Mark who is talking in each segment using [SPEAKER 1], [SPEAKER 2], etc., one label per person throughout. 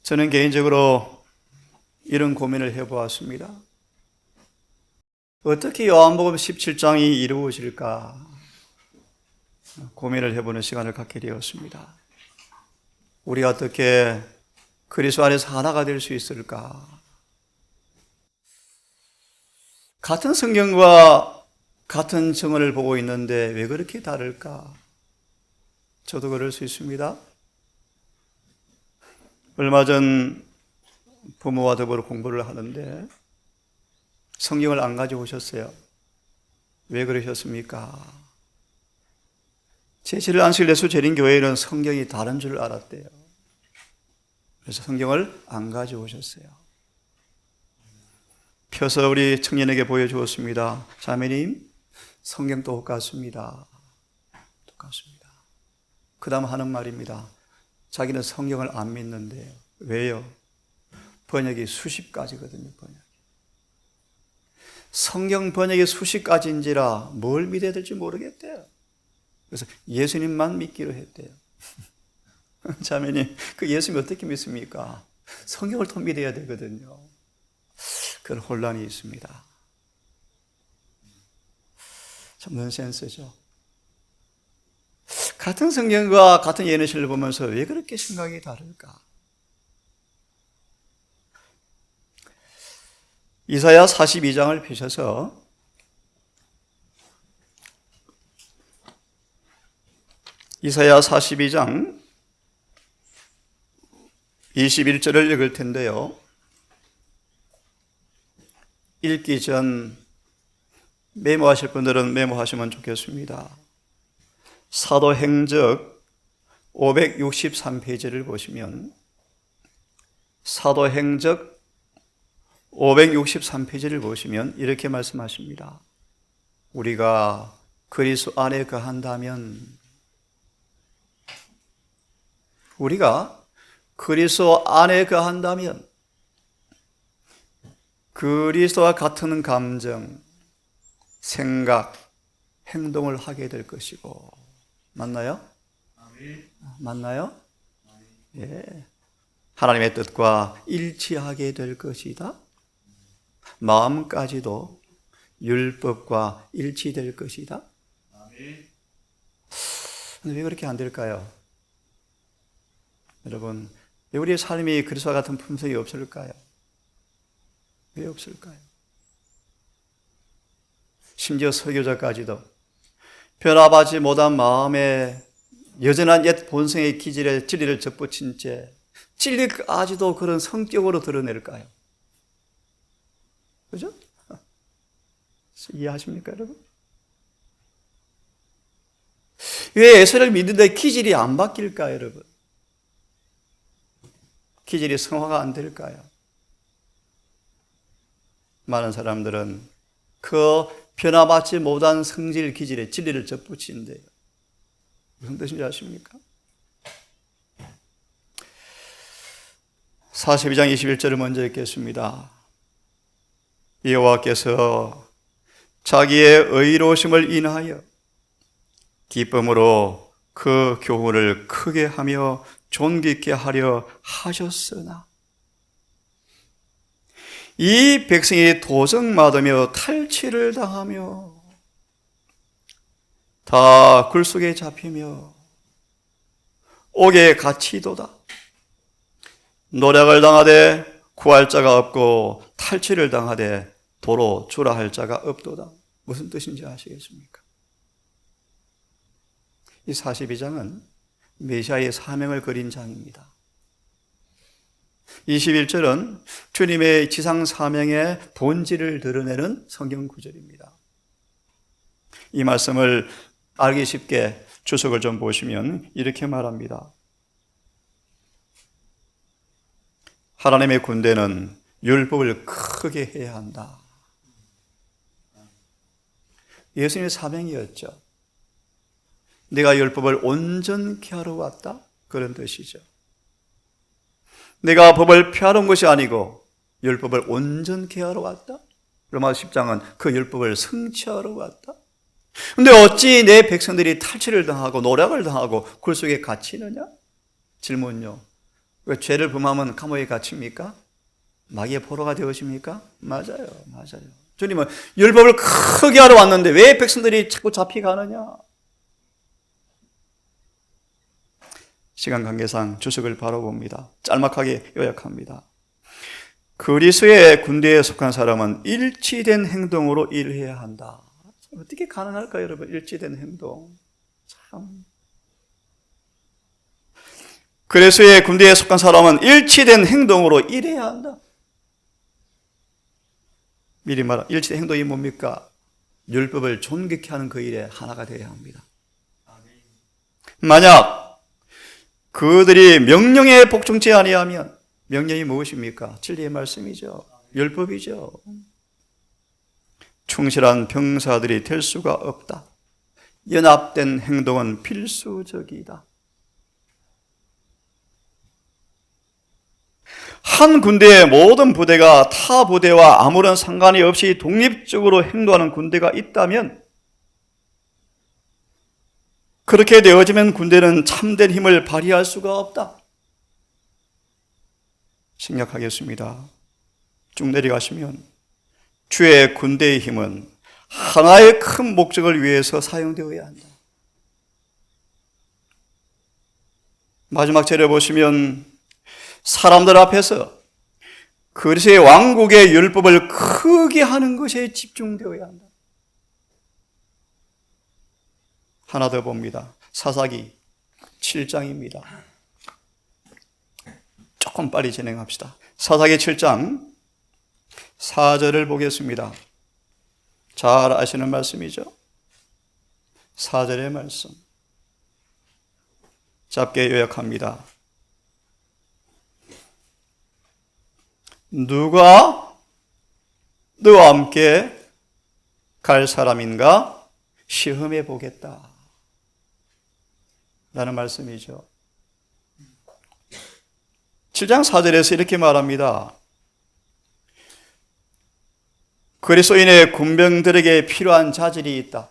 [SPEAKER 1] 저는 개인적으로 이런 고민을 해보았습니다. 어떻게 요한복음 17장이 이루어질까 고민을 해보는 시간을 갖게 되었습니다. 우리가 어떻게 그리스도 안에서 하나가 될 수 있을까? 같은 성경과 같은 증언을 보고 있는데 왜 그렇게 다를까? 저도 그럴 수 있습니다. 얼마 전 부모와 더불어 공부를 하는데 성경을 안 가져오셨어요. 왜 그러셨습니까? 제7일 안식 예수 재림교회는 성경이 다른 줄 알았대요. 그래서 성경을 안 가져오셨어요. 펴서 우리 청년에게 보여주었습니다. 자매님, 성경 똑같습니다. 똑같습니다. 그 다음 하는 말입니다. 자기는 성경을 안 믿는데요. 왜요? 번역이 수십 가지거든요. 성경 번역이 수십 가지인지라 뭘 믿어야 될지 모르겠대요. 그래서 예수님만 믿기로 했대요. 자매님, 그 예수님 어떻게 믿습니까? 성경을 통 믿어야 되거든요. 그런 혼란이 있습니다. 참 넌센스죠. 같은 성경과 같은 예언실을 보면서 왜 그렇게 생각이 다를까? 이사야 42장을 펴셔서 이사야 42장 21절을 읽을 텐데요. 읽기 전 메모하실 분들은 메모하시면 좋겠습니다. 사도행적 563페이지를 보시면 사도행적 563페이지를 보시면 이렇게 말씀하십니다. 우리가 그리스도 안에 거한다면 우리가 그리스도 안에 거한다면 그리스도와 같은 감정, 생각, 행동을 하게 될 것이고 맞나요? 맞나요? 예. 하나님의 뜻과 일치하게 될 것이다. 마음까지도 율법과 일치될 것이다. 근데 왜 그렇게 안 될까요? 여러분, 왜 우리의 삶이 그리스도와 같은 품성이 없을까요? 왜 없을까요? 심지어 설교자까지도 변화하지 못한 마음에 여전한 옛 본성의 기질에 진리를 접붙인 채 진리까지도 그런 성격으로 드러낼까요? 그죠? 이해하십니까, 여러분? 왜 예수를 믿는데 기질이 안 바뀔까요, 여러분? 기질이 성화가 안 될까요? 많은 사람들은 그 변화받지 못한 성질 기질에 진리를 접붙이는데요. 무슨 뜻인지 아십니까? 42장 21절을 먼저 읽겠습니다. 여호와께서 자기의 의로우심을 인하여 기쁨으로 그 교훈을 크게 하며 존귀케 하려 하셨으나 이 백성이 도적맞으며 탈취를 당하며 다 굴속에 잡히며 옥에 갇히도다. 노략을 당하되 구할 자가 없고 탈취를 당하되 도로 주라 할 자가 없도다. 무슨 뜻인지 아시겠습니까? 이 42장은 메시아의 사명을 그린 장입니다. 21절은 주님의 지상 사명의 본질을 드러내는 성경 구절입니다. 이 말씀을 알기 쉽게 주석을 좀 보시면 이렇게 말합니다. 하나님의 군대는 율법을 크게 해야 한다. 예수님의 사명이었죠. 내가 율법을 온전케 하러 왔다? 그런 뜻이죠. 내가 법을 폐하러 온 것이 아니고 율법을 온전케 하러 왔다? 로마서 10장은 그 율법을 성취하러 왔다? 근데 어찌 내 백성들이 탈취를 당하고 노략을 당하고 굴 속에 갇히느냐? 질문요. 왜 죄를 범하면 감옥에 갇힙니까? 마귀의 포로가 되어집니까? 맞아요. 주님은 율법을 크게 하러 왔는데 왜 백성들이 자꾸 잡혀가느냐? 시간 관계상 주석을 바로 봅니다. 짤막하게 요약합니다. 그리스도의 군대에 속한 사람은 일치된 행동으로 일해야 한다. 어떻게 가능할까요, 여러분? 일치된 행동. 참. 그리스도의 군대에 속한 사람은 일치된 행동으로 일해야 한다. 미리 말하, 일치된 행동이 뭡니까? 율법을 존귀케 하는 그 일에 하나가 되어야 합니다. 만약 그들이 명령에 복종치 아니하면, 명령이 무엇입니까? 진리의 말씀이죠. 율법이죠. 충실한 병사들이 될 수가 없다. 연합된 행동은 필수적이다. 한 군대의 모든 부대가 타 부대와 아무런 상관이 없이 독립적으로 행동하는 군대가 있다면, 그렇게 되어지면 군대는 참된 힘을 발휘할 수가 없다. 생략하겠습니다. 쭉 내려가시면 주의 군대의 힘은 하나의 큰 목적을 위해서 사용되어야 한다. 마지막 절에 보시면 사람들 앞에서 그리스도의 왕국의 율법을 크게 하는 것에 집중되어야 한다. 하나 더 봅니다. 사사기 7장입니다. 조금 빨리 진행합시다. 사사기 7장 4절을 보겠습니다. 잘 아시는 말씀이죠. 4절의 말씀 짧게 요약합니다. 누가 너와 함께 갈 사람인가 시험해 보겠다 라는 말씀이죠. 7장 4절에서 이렇게 말합니다. 그리스도인의 군병들에게 필요한 자질이 있다.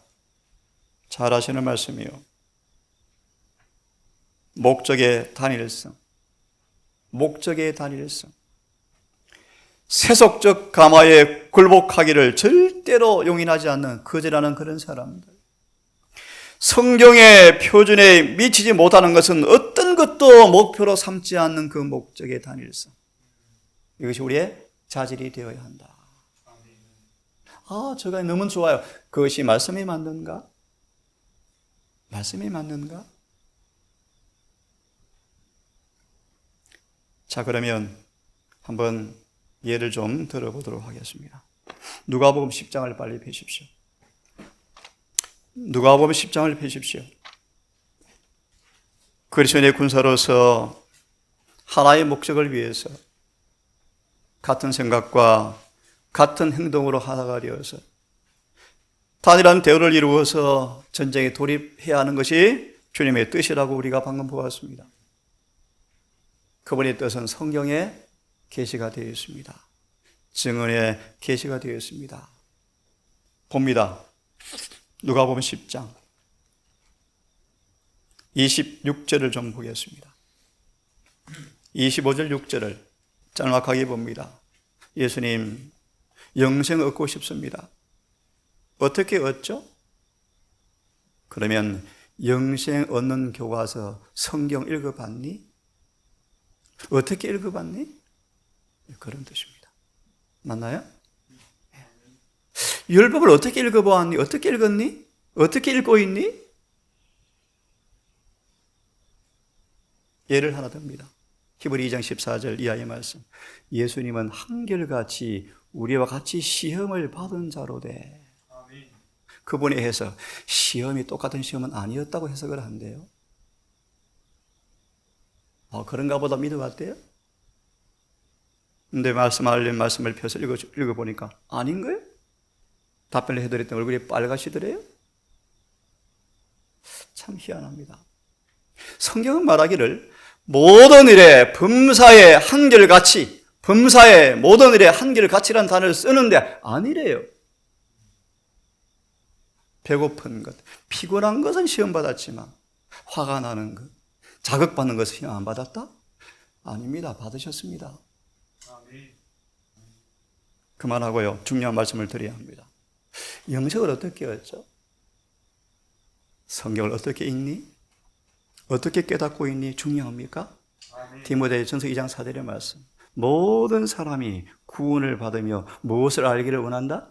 [SPEAKER 1] 잘 아시는 말씀이요. 목적의 단일성. 세속적 감화에 굴복하기를 절대로 용인하지 않는 거절하는 그런 사람들. 성경의 표준에 미치지 못하는 것은 어떤 것도 목표로 삼지 않는 그 목적의 단일성. 이것이 우리의 자질이 되어야 한다. 저가 너무 좋아요. 그것이 말씀에 맞는가? 자, 그러면 한번 예를 좀 들어보도록 하겠습니다. 누가복음 10장을 빨리 펴십시오. 누가복음 10장을 펴십시오. 그리스도인의 군사로서 하나의 목적을 위해서 같은 생각과 같은 행동으로 하나가 되어서 단일한 대우를 이루어서 전쟁에 돌입해야 하는 것이 주님의 뜻이라고 우리가 방금 보았습니다. 그분의 뜻은 성경에 계시가 되어 있습니다. 증언에 계시가 되어 있습니다. 봅니다. 누가복음 10장 26절을 좀 보겠습니다. 25절 6절을 짤막하게 봅니다. 예수님 영생 얻고 싶습니다. 어떻게 얻죠? 그러면 영생 얻는 교과서 성경 읽어봤니? 어떻게 읽어봤니? 그런 뜻입니다. 맞나요? 율법을 어떻게 읽어보았니? 어떻게 읽었니? 어떻게 읽고 있니? 예를 하나 듭니다. 히브리 2장 14절 이하의 말씀. 예수님은 한결같이 우리와 같이 시험을 받은 자로되. 그분에 의해서 시험이 똑같은 시험은 아니었다고 해석을 한대요. 그런가 보다 믿어봤대요. 근데 말씀을 펴서 읽어보니까 아닌 거예요? 답변을 해드렸던 얼굴이 빨가시더래요? 참 희한합니다. 성경은 말하기를 모든 일에 범사에 한결같이, 범사에 모든 일에 한결같이라는 단어를 쓰는데 아니래요. 배고픈 것, 피곤한 것은 시험받았지만 화가 나는 것, 자극받는 것은 시험 안 받았다? 아닙니다. 받으셨습니다. 그만하고요. 중요한 말씀을 드려야 합니다. 영적을 어떻게 얻죠? 성경을 어떻게 읽니? 어떻게 깨닫고 있니? 중요합니까? 디모데전서 2장 4절의 말씀. 모든 사람이 구원을 받으며 무엇을 알기를 원한다?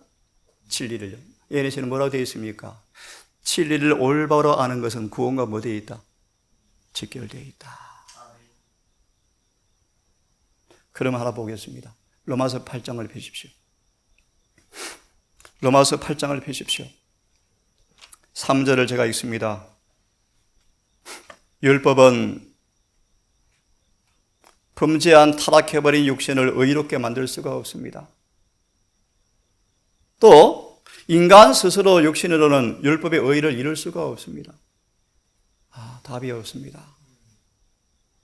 [SPEAKER 1] 진리를요. 예언에서는 뭐라고 되어 있습니까? 진리를 올바로 아는 것은 구원과 뭐 되어 있다? 직결되어 있다. 그럼 하나 보겠습니다. 로마서 8장을 펴십시오. 로마서 8장을 펴십시오. 3절을 제가 읽습니다. 율법은 범죄한 타락해버린 육신을 의롭게 만들 수가 없습니다. 또 인간 스스로 육신으로는 율법의 의를 이룰 수가 없습니다. 답이 없습니다.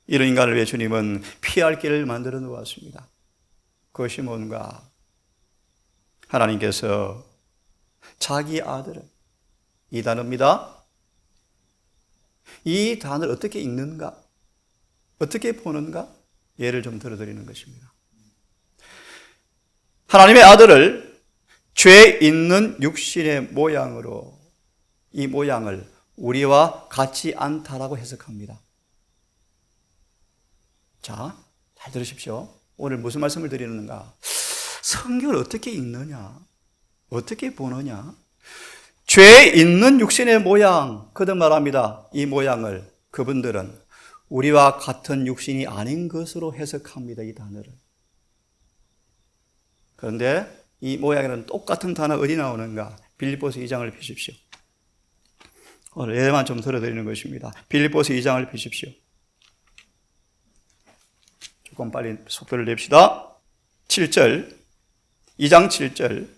[SPEAKER 1] 이런 인간을 위해 주님은 피할 길을 만들어 놓았습니다. 그것이 뭔가? 하나님께서 자기 아들을, 이 단어입니다. 이 단어를 어떻게 읽는가? 어떻게 보는가? 예를 좀 들어드리는 것입니다. 하나님의 아들을 죄 있는 육신의 모양으로, 이 모양을 우리와 같지 않다라고 해석합니다. 자, 잘 들으십시오. 오늘 무슨 말씀을 드리는가? 성경을 어떻게 읽느냐? 어떻게 보느냐? 죄 있는 육신의 모양, 거듭 말합니다. 이 모양을 그분들은 우리와 같은 육신이 아닌 것으로 해석합니다. 이 단어를. 그런데 이 모양에는 똑같은 단어 어디 나오는가? 빌립보서 2장을 펴십시오. 오늘 예만 좀 들어드리는 것입니다. 빌립보서 2장을 펴십시오. 조금 빨리 속도를 냅시다. 7절, 2장 7절.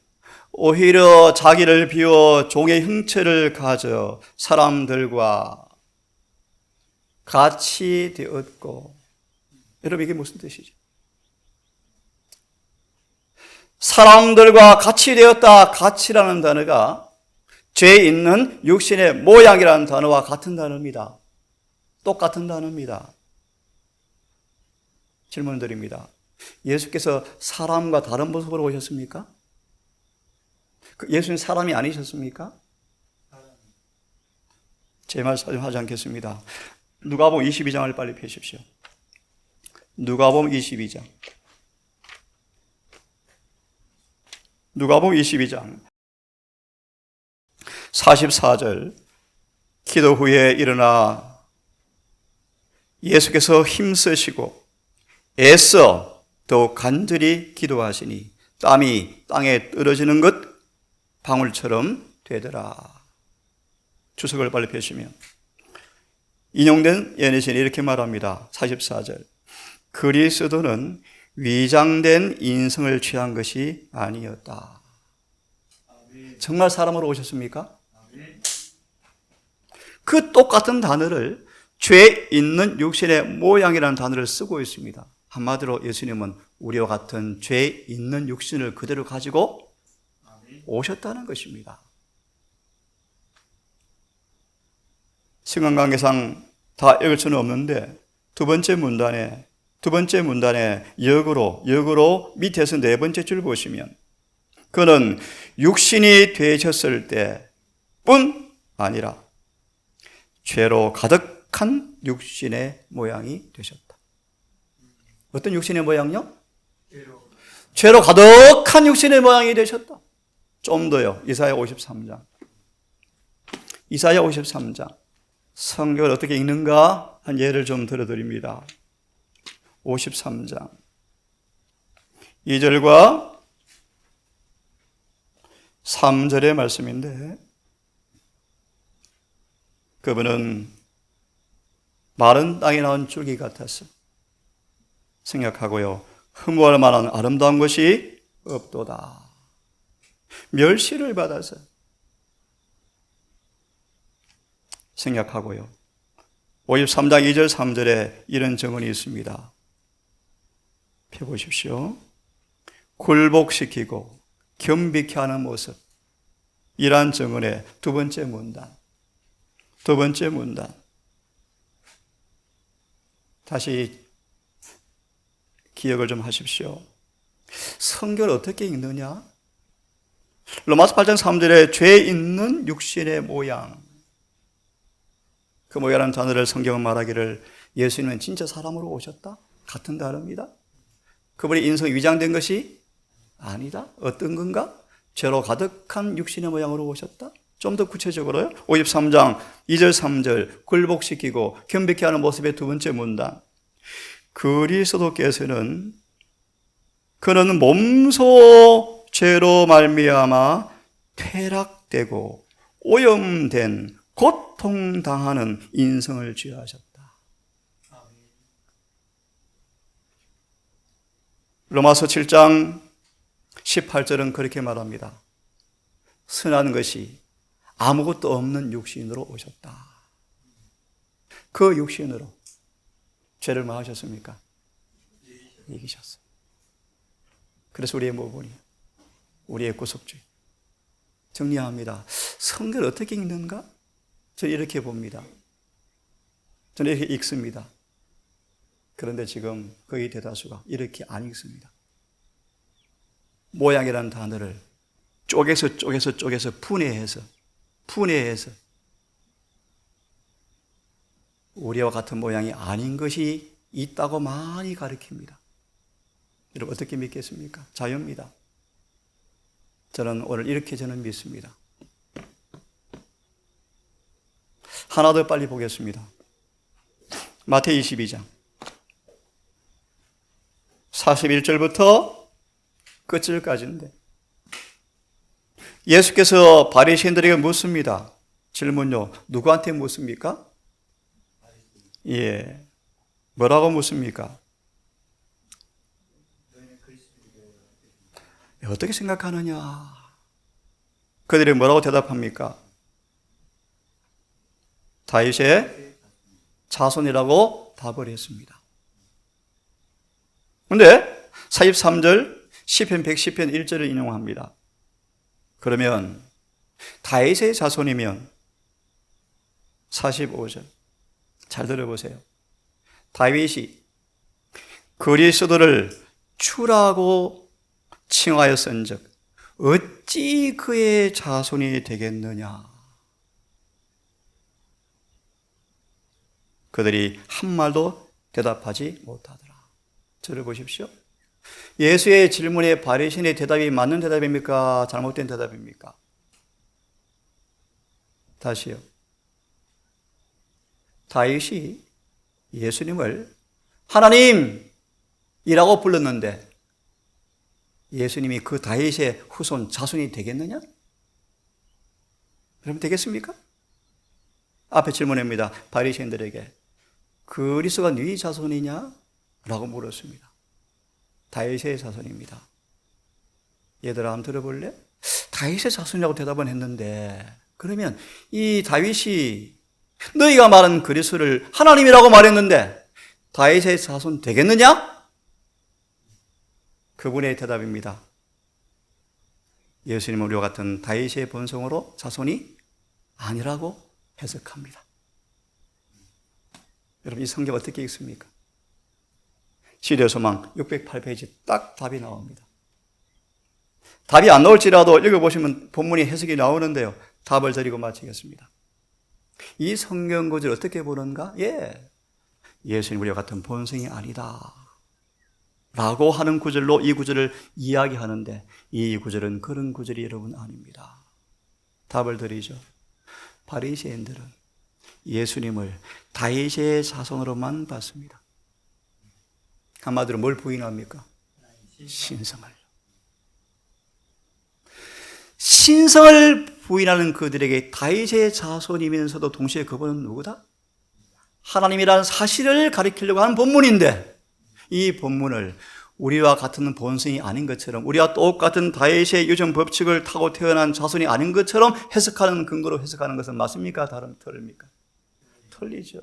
[SPEAKER 1] 오히려 자기를 비워 종의 형체를 가져 사람들과 같이 되었고. 여러분, 이게 무슨 뜻이죠? 사람들과 같이 되었다. 같이라는 단어가 죄 있는 육신의 모양이라는 단어와 같은 단어입니다. 똑같은 단어입니다. 질문 드립니다. 예수께서 사람과 다른 모습으로 오셨습니까? 예수님 사람이 아니셨습니까? 제 말씀 하지 않겠습니다. 누가복음 22장을 빨리 펴십시오. 누가복음 22장. 누가복음 22장 44절. 기도 후에 일어나 예수께서 힘쓰시고 애써 더 간절히 기도하시니 땀이 땅에 떨어지는 것 방울처럼 되더라. 주석을 빨리 펴시면 인용된 예언에서는 이렇게 말합니다. 44절. 그리스도는 위장된 인성을 취한 것이 아니었다. 정말 사람으로 오셨습니까? 그 똑같은 단어를 죄 있는 육신의 모양이라는 단어를 쓰고 있습니다. 한마디로 예수님은 우리와 같은 죄 있는 육신을 그대로 가지고 오셨다는 것입니다. 시간 관계상 다 읽을 수는 없는데 두 번째 문단에 역으로 밑에서 네 번째 줄 보시면 그는 육신이 되셨을 때뿐 아니라 죄로 가득한 육신의 모양이 되셨다. 어떤 육신의 모양요? 죄로 가득한 육신의 모양이 되셨다. 좀 더요. 이사야 53장. 이사야 53장. 성경을 어떻게 읽는가? 한 예를 좀 들어드립니다. 53장 2절과 3절의 말씀인데 그분은 마른 땅에 나온 줄기 같았어. 생각하고요. 흠모할 만한 아름다운 것이 없도다. 멸시를 받아서 생각하고요. 53장 2절 3절에 이런 정언이 있습니다. 펴보십시오. 굴복시키고 겸비케 하는 모습. 이러한 정언의 두 번째 문단. 다시 기억을 좀 하십시오. 성경을 어떻게 읽느냐? 로마서 8장 3절에 죄 있는 육신의 모양, 그 모양이라는 단어를 성경은 말하기를 예수님은 진짜 사람으로 오셨다? 같은 단어입니다. 그분의 인성이 위장된 것이 아니다. 어떤 건가? 죄로 가득한 육신의 모양으로 오셨다. 좀 더 구체적으로요. 53장 2절 3절 굴복시키고 겸비케 하는 모습의 두 번째 문단. 그리스도께서는 그는 몸소 죄로 말미암아 퇴락되고 오염된 고통당하는 인성을 취하셨다. 로마서 7장 18절은 그렇게 말합니다. 선한 것이 아무것도 없는 육신으로 오셨다. 그 육신으로 죄를 뭐 하셨습니까? 이기셨어요. 그래서 우리의 모본이, 우리의 구속주의. 정리합니다. 성경을 어떻게 읽는가? 저는 이렇게 봅니다. 저는 이렇게 읽습니다. 그런데 지금 거의 대다수가 이렇게 안 읽습니다. 모양이라는 단어를 쪼개서 분해해서 우리와 같은 모양이 아닌 것이 있다고 많이 가르칩니다. 여러분 어떻게 믿겠습니까? 자유입니다. 저는 오늘 이렇게 저는 믿습니다. 하나 더 빨리 보겠습니다. 마태복음 22장 41절부터 끝절까지인데 예수께서 바리새인들에게 묻습니다. 질문요. 누구한테 묻습니까? 예. 뭐라고 묻습니까? 어떻게 생각하느냐? 그들이 뭐라고 대답합니까? 다윗의 자손이라고 답을 했습니다. 그런데 43절 시편 110편 1절을 인용합니다. 그러면 다윗의 자손이면 45절 잘 들어보세요. 다윗이 그리스도를 주라고 칭하였은즉 어찌 그의 자손이 되겠느냐? 그들이 한 말도 대답하지 못하더라. 저를 보십시오. 예수의 질문에 바리새인의 대답이 맞는 대답입니까? 잘못된 대답입니까? 다시요. 다윗이 예수님을 하나님이라고 불렀는데 예수님이 그 다윗의 후손 자손이 되겠느냐? 그럼 되겠습니까? 앞에 질문입니다. 바리새인들에게 그리스도가 네 자손이냐? 라고 물었습니다. 다윗의 자손입니다. 얘들아 한번 들어볼래? 다윗의 자손이라고 대답은 했는데 그러면 이 다윗이 너희가 말한 그리스도를 하나님이라고 말했는데 다윗의 자손 되겠느냐? 그분의 대답입니다. 예수님은 우리와 같은 다윗의 본성으로 자손이 아니라고 해석합니다. 여러분 이 성경 어떻게 읽습니까? 시대소망 608페이지 딱 답이 나옵니다. 답이 안 나올지라도 읽어보시면 본문이 해석이 나오는데요. 답을 드리고 마치겠습니다. 이 성경 구절 어떻게 보는가? 예수님 우리와 같은 본성이 아니다 라고 하는 구절로 이 구절을 이야기하는데 이 구절은 그런 구절이 여러분 아닙니다. 답을 드리죠. 바리새인들은 예수님을 다윗의 자손으로만 봤습니다. 한마디로 뭘 부인합니까? 신성을. 신성을 부인하는 그들에게 다윗의 자손이면서도 동시에 그분은 누구다? 하나님이라는 사실을 가리키려고 하는 본문인데 이 본문을 우리와 같은 본성이 아닌 것처럼 우리와 똑같은 다윗의 유전 법칙을 타고 태어난 자손이 아닌 것처럼 해석하는 근거로 해석하는 것은 맞습니까? 틀립니까? 틀리죠.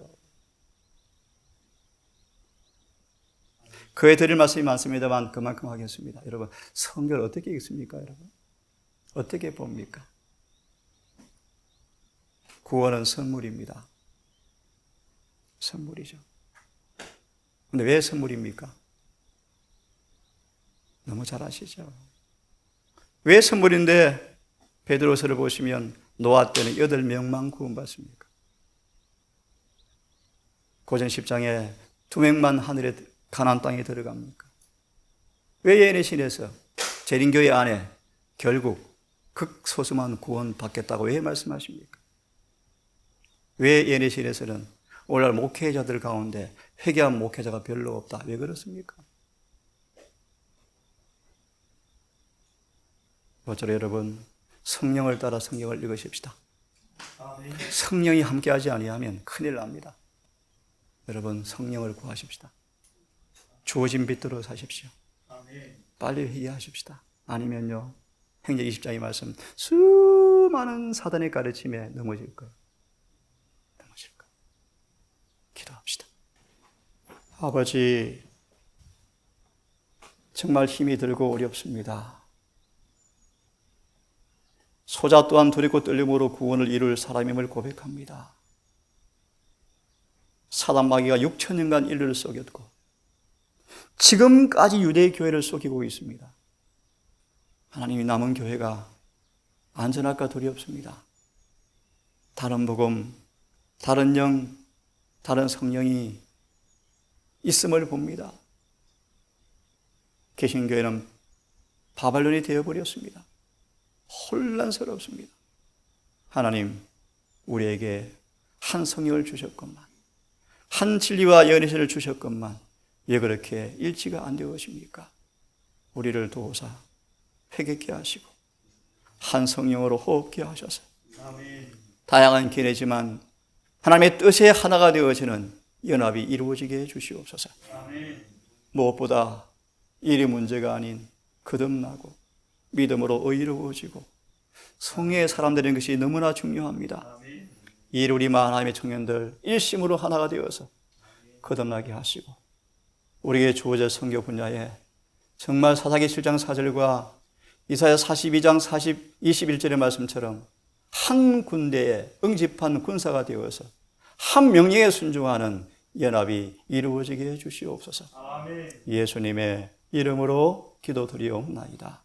[SPEAKER 1] 그에 드릴 말씀이 많습니다만 그만큼 하겠습니다. 여러분 성경을 어떻게 읽습니까? 여러분 어떻게 봅니까? 구원은 선물입니다. 선물이죠. 근데 왜 선물입니까? 너무 잘 아시죠? 왜 선물인데 베드로서를 보시면 노아 때는 8명만 구원받습니까? 고전 10장에 2명만 하늘에 가나안 땅에 들어갑니까? 왜 예언의 신에서 재림교회 안에 결국 극소수만 구원받겠다고 왜 말씀하십니까? 왜 예언의 신에서는 오늘날 목회자들 가운데 회개한 목회자가 별로 없다? 왜 그렇습니까? 모쪼록 여러분, 성령을 따라 성경을 읽으십시다. 성령이 함께하지 아니하면 큰일 납니다. 여러분, 성령을 구하십시다. 주어진 빛대로 사십시오. 빨리 회개하십시다. 아니면요, 행전 20장의 말씀, 수많은 사단의 가르침에 넘어질 거예요. 넘어질 거예요. 기도합시다. 아버지, 정말 힘이 들고 어렵습니다. 소자 또한 두렵고 떨림으로 구원을 이룰 사람임을 고백합니다. 사단 마귀가 6천년간 인류를 속였고 지금까지 유대 교회를 속이고 있습니다. 하나님이 남은 교회가 안전할까 두렵습니다. 다른 복음, 다른 영, 다른 성령이 있음을 봅니다. 개신교회는 바벨론이 되어버렸습니다. 혼란스럽습니다. 하나님, 우리에게 한 성령을 주셨건만, 한 진리와 연애신을 주셨건만 왜 그렇게 일치가 안 되었습니까? 우리를 도우사 회개케 하시고 한 성령으로 호흡케 하셔서 다양한 견해지만 하나님의 뜻에 하나가 되어지는 연합이 이루어지게 해주시옵소서. 무엇보다 일이 문제가 아닌 거듭나고 믿음으로 의로워지고 성령의 사람 되는 것이 너무나 중요합니다. 이 우리 하나님의 청년들 일심으로 하나가 되어서 거듭나게 하시고 우리에게 주어질 선교 분야에 정말 사사기 7장 4절과 이사야 42장 21절의 말씀처럼 한 군대에 응집한 군사가 되어서 한 명령에 순종하는 연합이 이루어지게 해주시옵소서. 예수님의 이름으로 기도드리옵나이다.